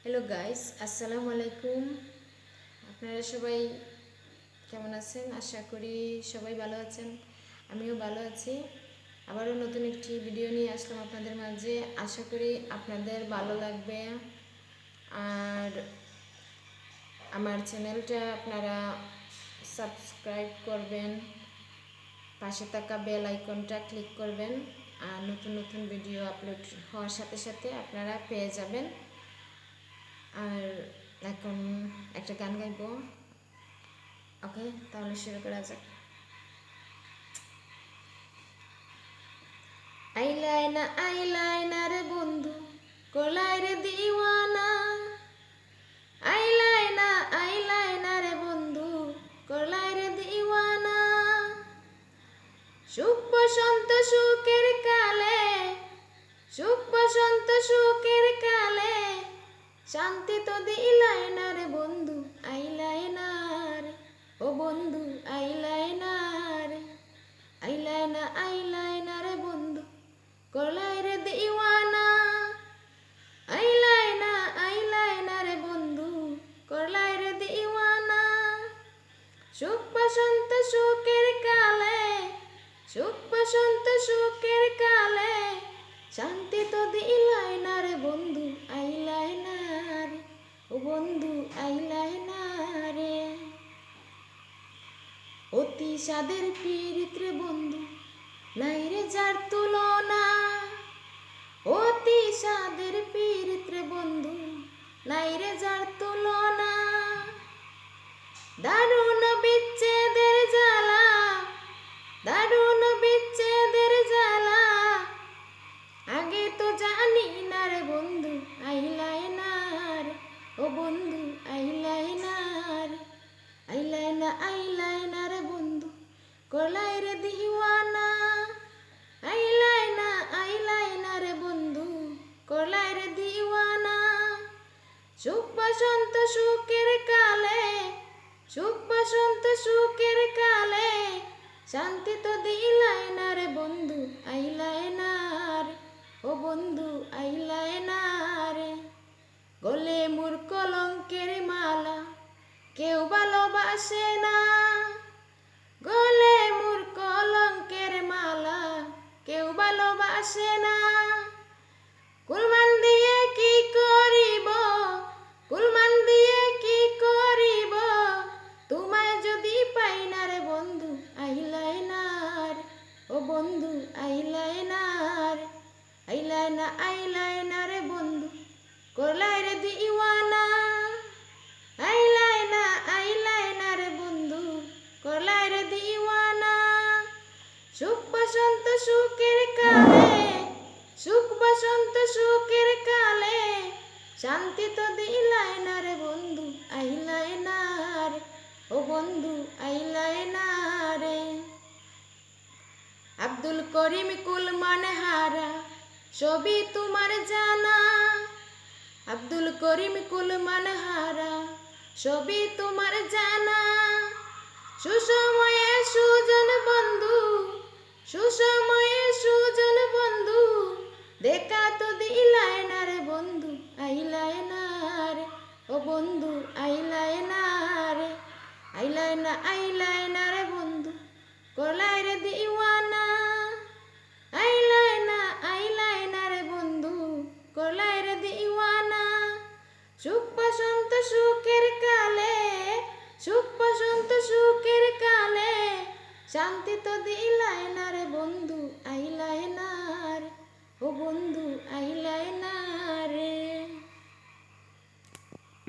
Hello guys, আসসালামু আলাইকুম। আপনারা সবাই কেমন আছেন? আশা করি সবাই ভালো আছেন। আমিও ভালো আছি। আবারও নতুন একটি ভিডিও নিয়ে আসলাম আপনাদের মাঝে। আশা করি আপনাদের ভালো লাগবে। আর আমার চ্যানেলটা আপনারা সাবস্ক্রাইব করবেন, পাশে থাকা বেল আইকনটা ক্লিক করবেন, আর নতুন নতুন ভিডিও আপলোড হওয়ার সাথে সাথে আপনারা পেয়ে যাবেন। আর এখন একটা গান গাইব। ওকে, তাহলে শুরু করা যাক। আইলাইনা রে বন্ধু, কোলাই রে দিওয়ানা। আইলাইনা রে বন্ধু, কোলাই রে দিওয়ানা। সুখ বসন্ত সুখের কালে, সুখ বসন্ত সুখের কালে, শান্তি তো দিলাই না রে বন্ধু। আইলাইনা রে ও বন্ধু, আইলাইনা রে। আইলাইনা রে বন্ধু, কোলাই রে দিওয়ানা। আইলাইনা রে বন্ধু, কোলাই রে দিওয়ানা। সুখ বসন্ত সুখের কালে, সুখ বসন্ত সুখের কালে, শান্তি তো দিলাই না রে বন্ধু। আইলাইনা রে ও বন্ধু, আইলাইনা রে। অতি সাদের পীড়িত রে বন্ধু, নাই রে যার তুলনা। অতি সাদের পীড়িত রে বন্ধু, নাই রে যার তুলনা। দারুণ বিচ্ছেদের জ্বালা, দারুণ বিচ্ছেদের জ্বালা, আগে তো জানি না রে বন্ধু। আইলাইনা রে ও বন্ধু, আইলাইনা রে। আইলাইনা রে বন্ধু, কোলাই রে দিওয়ানা। আইলাইনা রে বন্ধু, কোলাই রে দিওয়ানা। সুখ বসন্ত সুখের কালে, সুখ বসন্ত সুখের কালে, শান্তি তো দিলাই না রে বন্ধু। আইলাইনা রে ও বন্ধু, আইলাইনা রে। গলে মোর কলঙ্কের মালা, কেউ ভালোবাসে না। গলে মোর কলঙ্কের মালা, কেউ ভালোবাসে না। কুলমান দিয়ে কি করিব, কুলমান দিয়ে কি করিব, তোমায় যদি পাই না রে বন্ধু। আইলাইনা রে ও বন্ধু, আইলাইনা রে। আইলাইনা রে বন্ধু, কোলাই রে দিওয়ানা। আইলাইনা রে বন্ধু, কোলাই রে দিওয়ানা। সুখ বসন্ত সুখের কালে, সুখ বসন্ত সুখের কালে, শান্তি তো দিলাই না রে বন্ধু। আইলাইনা রে ও বন্ধু, আইলাইনা রে। আব্দুল করিম কুল মানে হারা, সবই তোমার জানা। আব্দুল করিম কুল মানে হারা, সবই তোমার জানা। সুসময়ে সুজন বন্ধু, সুসময়ে সুজন বন্ধু, দেখা তো দিলাই না রে বন্ধু। আইলাইনা রে ও বন্ধু, আইলাইনা রে। আইলাইনা রে বন্ধু, কোলাই রে দিওয়ানা। আইলাইনা রে বন্ধু, কোলাই রে দিওয়ানা। সুখ বসন্ত সুখের কালে, সুখ বসন্ত সুখের কালে, শান্তি তো দিলাই না রে বন্ধু। আইলাইনা রে ও বন্ধু,